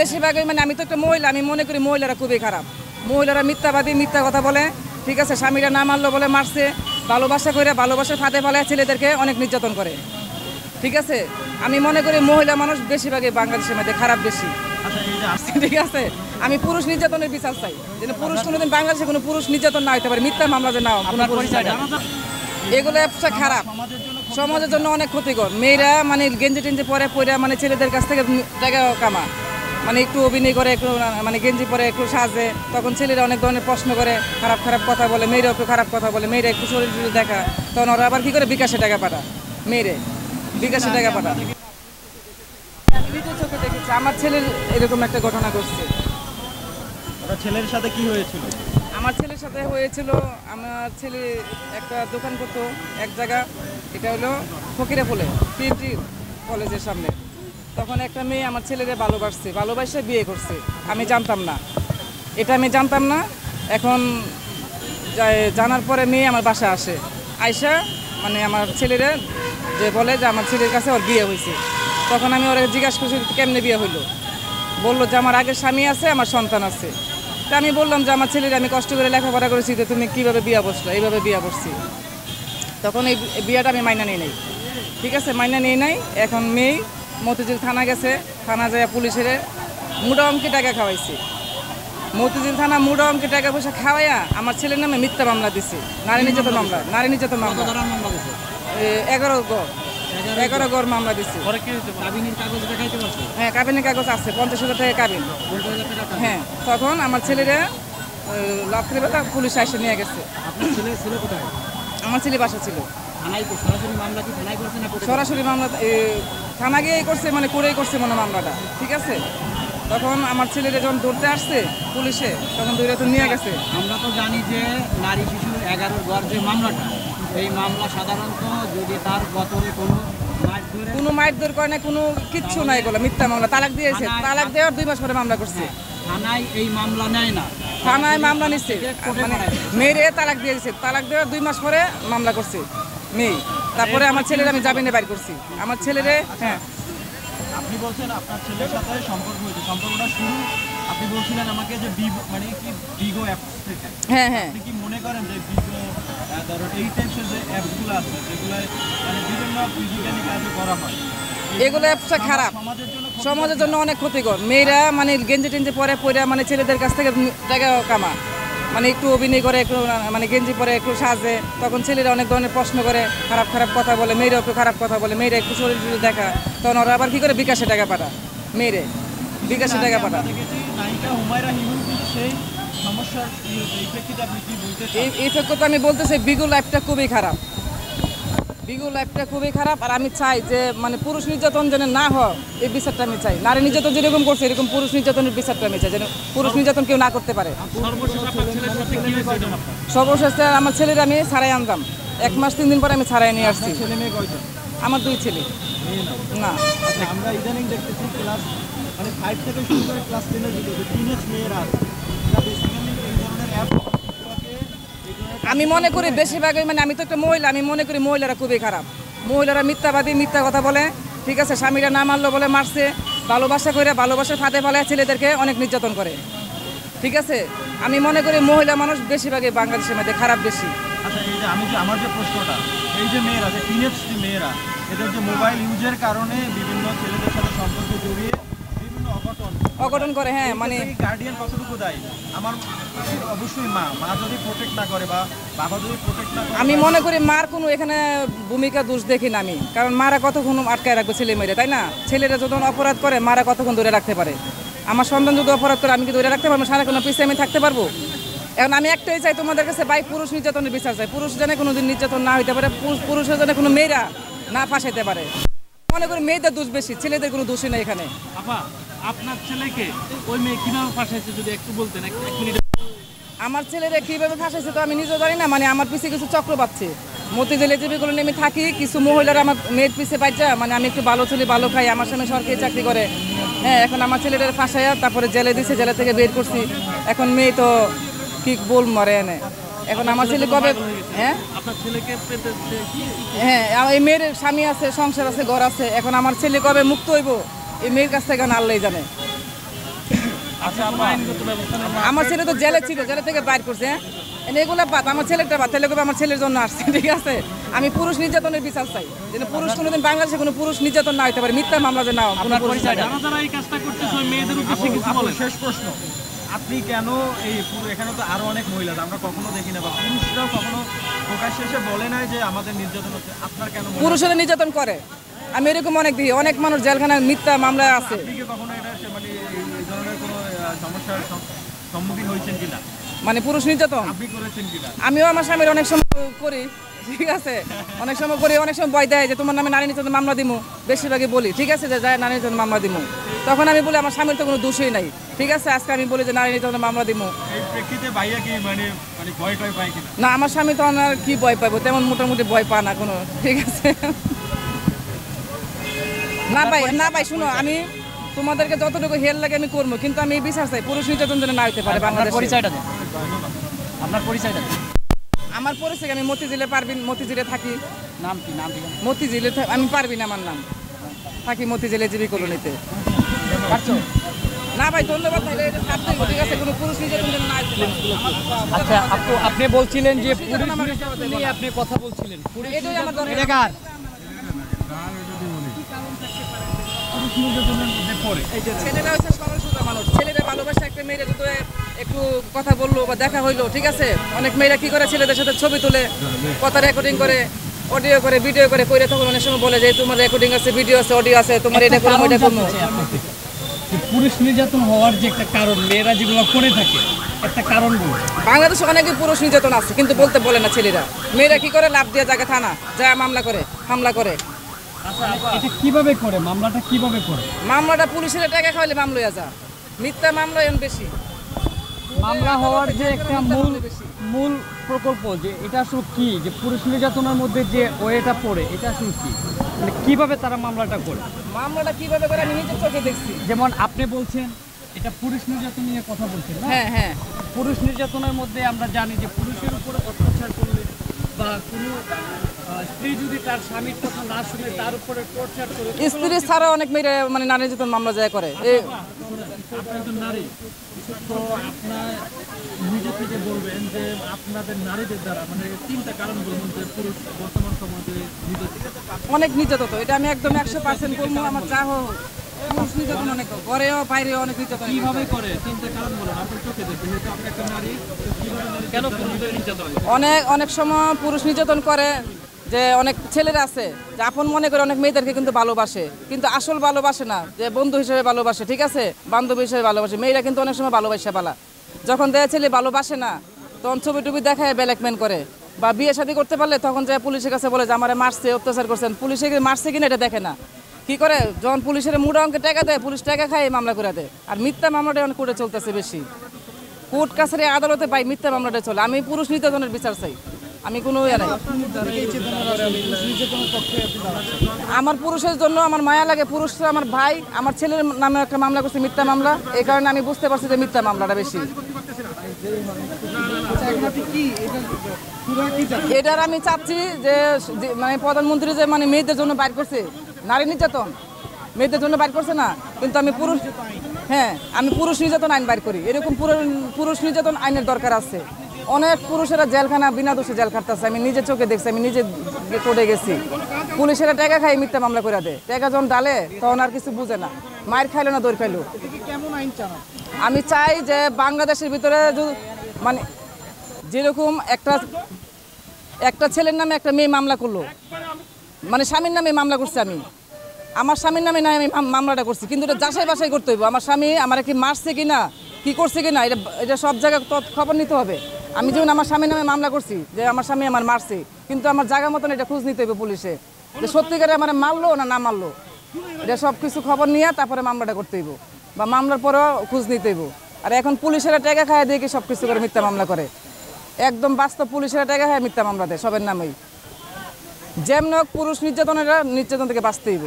বেশিরভাগই মানে আমি তো একটা মহিলা, আমি মনে করি মহিলারা খুবই খারাপ। মহিলারা মিথ্যাবাদী, মিথ্যা কথা বলে, ঠিক আছে, স্বামীরা না মারলো বলে মারছে, ভালোবাসা করে ভালোবাসার ফাঁদে ফেলায় ছেলেদেরকে অনেক নির্যাতন করে, ঠিক আছে। আমি মনে করি মহিলা মানুষ বেশিরভাগই বাংলাদেশের মধ্যে খারাপ বেশি, ঠিক আছে। আমি পুরুষ নির্যাতনের বিচার চাই, যেন পুরুষ কোনোদিন বাংলাদেশে কোনো পুরুষ নির্যাতন না হতে পারে, মিথ্যা মামলা যে না কোনো পুরুষ। এগুলো একটা খারাপ, সমাজের জন্য অনেক ক্ষতিকর। মেয়েরা মানে গেঞ্জি টেঞ্জি পরে মানে ছেলেদের কাছ থেকে টাকা কামা, মানে একটু অভিনয় করে, একটু মানে গেঞ্জি পরে একটু সাজে, তখন ছেলেরা অনেক ধরনের প্রশ্ন করে, খারাপ খারাপ কথা বলে, মেয়েরা একটু খারাপ কথা বলে, মেয়েরা একটু শরীর দেখা, তখন ওরা আবার কী করে বিকাশে টাকা পাঠা, মেয়েরে বিকাশে টাকা পাঠা। আমি নিজের চোখে দেখেছি, আমার ছেলের এরকম একটা ঘটনা ঘটছে। ছেলের সাথে কি হয়েছিল? আমার ছেলের সাথে হয়েছিল, আমার ছেলে একটা দোকান করতো এক জায়গা, এটা হলো ফকিরাফুলে TNT কলেজের সামনে। তখন একটা মেয়ে আমার ছেলেরে ভালোবাসে বিয়ে করছে, আমি জানতাম না, এটা আমি জানতাম না। এখন জানার পরে মেয়ে আমার বাসায় আসে, আয়সা মানে আমার ছেলেরে যে বলে যে আমার ছেলের কাছে ওর বিয়ে হয়েছে। তখন আমি ওরা জিজ্ঞাসা করছি কেমনে বিয়ে হইলো, বললো যে আমার আগের স্বামী আছে, আমার সন্তান আছে। তা আমি বললাম যে আমার ছেলের আমি কষ্ট করে লেখাপড়া করেছি, তো তুমি কীভাবে বিয়ে বসলো, এইভাবে বিয়ে বসছি। তখন এই বিয়েটা আমি মাইনা নিয়ে নেই, ঠিক আছে, মাইনা নিয়ে নাই। এখন মেয়ে মতিঝিল থানা গেছে, থানা যায় পুলিশের মুড়া অঙ্কে টাকা খাওয়াইছে, মতিঝিল থানা মুড়া অঙ্কে টাকা পয়সা খাওয়াইয়া আমার ছেলের নামে মিথ্যা মামলা দিছে, নারী নির্যাতন মামলা। 11 গড় মামলা দিচ্ছে। হ্যাঁ, কাবিনের কাগজ আছে, 50,000 টাকা কাবিন। হ্যাঁ, তখন আমার ছেলেরা রাত্রিবেলা পুলিশ এসে নিয়ে গেছে। আমার ছেলে বাসা ছিল। সরাসরি মামলা থানা গিয়ে করছে, মানে করেই করছে মনে মামলাটা, ঠিক আছে। তখন আমার ছেলেরা যখন ধরতে আসছে পুলিশে, তখন ধরে তো নিয়ে গেছে। আমরা তো জানি যে নারী শিশুর 11 গড় যে মামলাটা, এই মামলা সাধারণত যদি তার গতরে কোনো মারধর করে না, কোনো কিচ্ছু নাই, এগুলো মিথ্যা মামলা। তালাক দিয়েছে, তালাক দেওয়ার 2 মাস পরে মামলা করছে। থানায় এই মামলা নেয় না, থানায় মামলা নিচ্ছে, মানে মেয়েরে তালাক দিয়েছে, তালাক দেওয়ার 2 মাস পরে মামলা করছে মেয়ে। তারপরে আমার ছেলের আমি জামিনে বাইর করছি আমার ছেলেরে। হ্যাঁ, আপনি বলছেন আপনার ছেলের সাথে সম্পর্ক হয়েছে, সম্পর্কটা শুরু আপনি বলছিলেন আমাকে যে মানে কি বিগো অ্যাপ থেকে। হ্যাঁ হ্যাঁ, আপনি কি মনে করেন যে বিগো ধরো এই টাইপের যে অ্যাপগুলো আছে, যেগুলো মানে বিভিন্ন ফিজিক্যালি কাজ করা হয়, এগুলো একটা খারাপ, সমাজের জন্য অনেক ক্ষতিকর। মেয়েরা মানে গেঞ্জি টেঞ্জি পরে মানে ছেলেদের কাছ থেকে টাকা কামা, মানে একটু অভিনয় করে, একটু মানে গেঞ্জি পরে একটু সাজে, তখন ছেলেরা অনেক ধরনের প্রশ্ন করে, খারাপ খারাপ কথা বলে, মেয়েরা একটু খারাপ কথা বলে, মেয়েরা একটু শরীর দেখা, তখন ওরা আবার কী করে বিকাশে টাকা পাঠা, মেয়েরে বিকাশে টাকা পাঠা। এই প্রেক্ষিতে আমি বলতেছি বিগু লাইফটা খুবই খারাপ, বিগু লাইফটা খুবই খারাপ। আর আমি চাই যে মানে পুরুষ নির্যাতন যেন না হয়, এই বিচারটা আমি চাই। নারী নির্যাতন যেরকম করছে এরকম পুরুষ নির্যাতনের বিচারটা আমি চাই, যেন পুরুষ নির্যাতন কেউ না করতে পারে। সর্বশেষ আমার ছেলের আমি ছাড়াই আনতাম, 1 মাস 3 দিন পরে আমি ছাড়াই নিয়ে আসছি। আমার 2 ছেলে। না, আমরা ইদানিং দেখতেছি ক্লাস মানে 5 থেকে শুরু করে ক্লাস 10 এর ভিতরে টিনেজ মেয়েরা আছে, এই ধরনের অ্যাপ। আমি মনে করি বেশিরভাগই মানে আমি তো একটা মহিলা, আমি মনে করি মহিলারা খুবই খারাপ। মহিলারা মিথ্যাবাদী, মিথ্যা কথা বলে, ঠিক আছে, স্বামীরা না মারলো বলে মারছে, ভালোবাসা করে ভালোবাসার ফাঁদে ফেলায় ছেলেদেরকে অনেক নির্যাতন করে, ঠিক আছে। আমি মনে করি মহিলা মানুষ বেশিরভাগই বাংলাদেশের মধ্যে খারাপ বেশি। আচ্ছা, এই যে আমার যে প্রশ্নটা, এই যে মেয়েরা, যে টিনেজ মেয়েরা, এদের যে মোবাইল ইউজের কারণে বিভিন্ন ছেলেদের সাথে সম্পর্ক জড়িয়ে বিভিন্ন অঘটন করে। হ্যাঁ, মানে গার্ডিয়ান কতটুকু দায়ী? আমার অবশ্যই মা যদি প্রোটেক্ট না করে বা বাবা যদি প্রোটেক্ট না করে, আমি মনে করি মার কোনো এখানে ভূমিকা দোষ দেখি না আমি, কারণ মারা কতক্ষণ আটকায় রাখবে ছেলে মেয়েরা, তাই না? ছেলেরা যখন অপরাধ করে মারা কতক্ষণ ধরে রাখতে পারে? আমার সন্তান যদি অপরাধ করে আমি কি ধরে রাখতে পারবো? সারাক্ষণ পিছিয়ে আমি থাকতে পারবো? এখন আমি একটাই চাই তোমাদের কাছে, ভাই, পুরুষ নির্যাতনের বিচার চাই। পুরুষ যেন কোনোদিন নির্যাতন না হইতে পারে, পুরুষের যেন কোনো মেয়েরা না ফাঁসাইতে পারে। মনে করি মেয়েদের দোষ বেশি, ছেলেদের কোনো দোষই নেই এখানে। আপনার ছেলেকে ওই মেয়ে কিভাবে ফাঁসাইছে যদি একটু বলতেন। আমার ছেলেরা কীভাবে ফাঁসাইছে তো আমি নিজেও জানি না, মানে আমার পিছিয়ে কিছু চক্র পাচ্ছে। মতিঝিলে যেগুলো আমি থাকি, কিছু মহিলারা আমার মেয়ের পিছিয়ে পাইছে, মানে আমি একটু ভালো ছেলে, ভালো খাই, আমার সামনে সরকারি চাকরি করে। হ্যাঁ, এখন আমার ছেলেরা ফাঁসাইয়া তারপরে জেলে দিছে, জেলে থেকে বের করছি। এখন মেয়ে তো কি বল মরে এনে। এখন আমার ছেলে কবে, হ্যাঁ হ্যাঁ, এই মেয়ের স্বামী আছে, সংসার আছে, ঘর আছে। এখন আমার ছেলে কবে মুক্ত হইব এই মেয়ের কাছ থেকে আল্লাহই জানে। আচ্ছা আপা, আইনগত ব্যবস্থা নেওয়া আমার ছেলে তো জেলে ছিল, জেলে থেকে বাইর করছে। এগুলা বাদ, আমার ছেলেটা বাদ, তাহলে আমার ছেলের জন্য আসছে, ঠিক আছে। আমি পুরুষ নির্যাতনের বিচার চাই, যেন পুরুষ কোনোদিন বাংলাদেশে কোনো পুরুষ নির্যাতন না হতে পারে, মিথ্যা মামলা যে না হয়, কোনো পুরুষ না। যারা যারা এই কাজটা করতেছে ওই মেয়েদের উদ্দেশ্যে কিছু আপু, বলেন। শেষ প্রশ্ন, আপনি কেন এই পুরো এখানে তো আরো অনেক মহিলা আমরা কখনো দেখি না, বা পুরুষরাও কখনো প্রকাশ্যে এসে বলে নাই যে আমাদের নির্যাতন হচ্ছে, আপনার কেন মনে হয়? পুরুষেরা নির্যাতন করে, আমি এরকম অনেক দিই, অনেক মানুষ জেলখানায় মিথ্যা মামলায় আছে। আপনি কি কখনো এটা মানে এই ধরনের কোনো সমস্যার সম্মুখীন হয়েছেন কিনা, মানে পুরুষ নির্যাতন আপনি করেছেন কিনা? আমিও আমার স্বামীর অনেক সময় করি, ঠিক আছে, অনেক সময় করি, অনেক সময় ভয় দেয় যে তোমার নামে নারী নির্যাতন মামলা দিমু, বেশিরভাগই বলি, ঠিক আছে, যে যায় নারী নির্যাতন মামলা দিমু। তখন আমি বলি আমার স্বামীর তো কোনো দোষই নাই, ঠিক আছে, আজকে আমি বলি যে নারী নির্যাতন মামলা দিমু। এই প্রেক্ষিতে ভাইয়া কি মানে মানে ভয় টয় পায় কিনা? না, আমার স্বামী তো আর কি ভয় পাইবো, তেমন মোটামুটি ভয় পা না কোনো, ঠিক আছে। না ভাই, না ভাই, শুনো, আমি তোমাদেরকে যতটুকু হেল লাগে আমি করবো, কিন্তু আমি এই বিচার চাই পুরুষ নির্যাতন যেন না হতে পারে আপনার বাংলাদেশে। পরিচয়টা দেন, আপনার পরিচয়টা দেন। আমার পরিচয়, আমি মতিঝিলে পারবিন, মতিঝিলে থাকি, নাম কি, নাম ঠিকানা? মতিঝিলে আমি পারবি না, আমার নাম থাকি মতিঝিলে জিবি কলোনিতে। পারছো? না ভাই, ধন্যবাদ, তাহলে এটা ছাড়তে হবে, ঠিক আছে, কোনো পুরুষ নির্যাতন যেন না হতে পারে। আচ্ছা আপু, আপনি বলছিলেন যে পুরুষ পুরুষ নির্যাতন নির্যাতন নিয়ে আপনি কথা বলছিলেন, এটাই আমার দরকার। এটা কার? ছেলেরা হচ্ছে সরল সোজা মানুষ, ছেলেরা ভালোবাসে একটা মেয়েরা যদি একটু কথা বললো বা দেখা হইলো, ঠিক আছে, অনেক মেয়েরা কি করে ছেলেদের সাথে ছবি তুলে, কথা রেকর্ডিং করে, অডিও করে, ভিডিও করে, কইরা তখন অনেক সময় বলে যে তোমার রেকর্ডিং আছে, ভিডিও আছে, অডিও আছে, তোমার এটা করবো, ওইটা করবো। পুরুষ নির্যাতন হওয়ার যে একটা কারণ, মেয়েরা যেগুলো করে থাকে একটা কারণ বলুন। বাংলাদেশে অনেকে পুরুষ নির্যাতন আছে, কিন্তু বলতে বলে না ছেলেরা। মেয়েরা কি করে, লাভ দিয়ে জায়গা থানা যায় মামলা করে, হামলা করে। আচ্ছা এটা কিভাবে করে, মামলাটা কিভাবে করে? মামলাটা পুলিশের টাকা খাওয়ালে মামলা হয়ে যা, মিথ্যা মামলা এখন বেশি। মামলা হওয়ার যে একটা মূল বেশি। মূল প্রকল্প, যে এটা আসলে কি, যে পুরুষ নির্যাতনের মধ্যে যে ওয়েটা পড়ে, এটা আসলে কি, মানে কিভাবে তারা মামলাটা করে? মামলাটা কিভাবে করে আমি নিজের চোখে দেখছি। যেমন আপনি বলছেন এটা পুরুষ নির্যাতন নিয়ে কথা বলছেন না? হ্যাঁ, হ্যাঁ, পুরুষ নির্যাতনের মধ্যে আমরা জানি যে পুরুষের উপরে অত্যাচার করলে বা কোনো স্ত্রী যদি তার স্বামীর কথা না শুনে তার উপরে টর্চার করে, স্ত্রী ছাড়া অনেক মেয়েরা মানে নারী নির্যাতন মামলা যায় করে। আপনি একজন নারী, তো আপনার নিজে থেকে বলবেন যে আপনাদের নারীদের দ্বারা মানে তিনটা কারণ বলুন যে পুরুষ বর্তমান সমাজে নির্যাতিত। অনেক নির্যাতন, এটা আমি একদম 100% বলবো, আমার যা হোক পুরুষ নির্যাতন অনেক, ঘরেও বাইরেও অনেক নির্যাতন। কিভাবে করে তিনটা কারণ বলুন, আপনার চোখে দেখে, যেহেতু আপনি একটা নারী, তো কিভাবে নারী কেন পুরুষদের নির্যাতন হয়? অনেক সময় পুরুষ নির্যাতন করে, যে অনেক ছেলেরা আছে যে আপন মনে করে অনেক মেয়েদেরকে কিন্তু ভালোবাসে, কিন্তু আসল ভালোবাসে না, যে বন্ধু হিসেবে ভালোবাসে, ঠিক আছে, বান্ধবী হিসেবে ভালোবাসে। মেয়েরা কিন্তু অনেক সময় ভালোবাসে পালা, যখন দেয় ছেলে ভালোবাসে না, তখন ছবি টুবি দেখায় ব্ল্যাকমেল করে, বা বিয়ে শাদী করতে পারলে তখন যায় পুলিশের কাছে বলে যে আমারে মারছে, অত্যাচার করছেন। পুলিশে মারছে কিনা এটা দেখে না, কি করে, যখন পুলিশের মুড়া অঙ্কে টাকা দেয়, পুলিশ টাকা খায় মামলা করে দেয়। আর মিথ্যা মামলাটা অনেক কোর্টে চলতেছে বেশি, কোর্ট কাছারি আদালতে পাই মিথ্যা মামলাটা চলে। আমি পুরুষ নির্যাতনের বিচার চাই, আমি কোনো ইয়ে নাই। আমার পুরুষের জন্য আমার মায়া লাগে, পুরুষ আমার ভাই, আমার ছেলের নামে একটা মামলা করছে, মিথ্যা মামলা, এই কারণে আমি বুঝতে পারছি যে মিথ্যা মামলাটা বেশি। এটার আমি চাচ্ছি যে মানে প্রধানমন্ত্রী যে মানে মেয়েদের জন্য বাইর করছে নারী নির্যাতন, মেয়েদের জন্য বাইর করছে না, কিন্তু আমি পুরুষ, হ্যাঁ, আমি পুরুষ নির্যাতন আইন বাইর করি, এরকম পুরুষ নির্যাতন আইনের দরকার আছে। অনেক পুরুষেরা জেলখানা বিনা দোষে জেল খাটতেছে, আমি নিজে চোখে দেখছি, আমি নিজে কোর্টে গেছি। পুলিশেরা টাকা খাই মিথ্যা মামলা করে দেয়, টাকা যখন ডালে তখন আর কিছু বুঝে না, মায়ের খাইলো না দৌড় খাইলো। আমি চাই যে বাংলাদেশের ভিতরে মানে যেরকম একটা ছেলের নামে একটা মেয়ে মামলা করলো, মানে স্বামীর নামে মামলা করছি, আমি আমার স্বামীর নামে আমি মামলাটা করছি, কিন্তু এটা যাচাই বাছাই করতে হইব, আমার স্বামী আমার কি মারছে কিনা, কি করছে কিনা, এটা সব জায়গায় খবর নিতে হবে। আমি যেমন আমার স্বামীর নামে মামলা করছি যে আমার স্বামী আমার মারছে, কিন্তু আমার জায়গা মতন এটা খোঁজ নিতে হবে পুলিশে, যে সত্যিকারে আমার মারলো না মারলো, এটা সব কিছু খবর নিয়ে তারপরে মামলাটা করতে হইব, বা মামলার পরেও খোঁজ নিতে হইব। আর এখন পুলিশেরা টাকা খায় দিয়ে কি সব কিছু করে মিথ্যা মামলা করে, একদম বাস্তব পুলিশেরা টাকা খায় মিথ্যা মামলা দেয় সবের নামেই। যেমন পুরুষ নির্যাতন থেকে বাঁচতে হইব।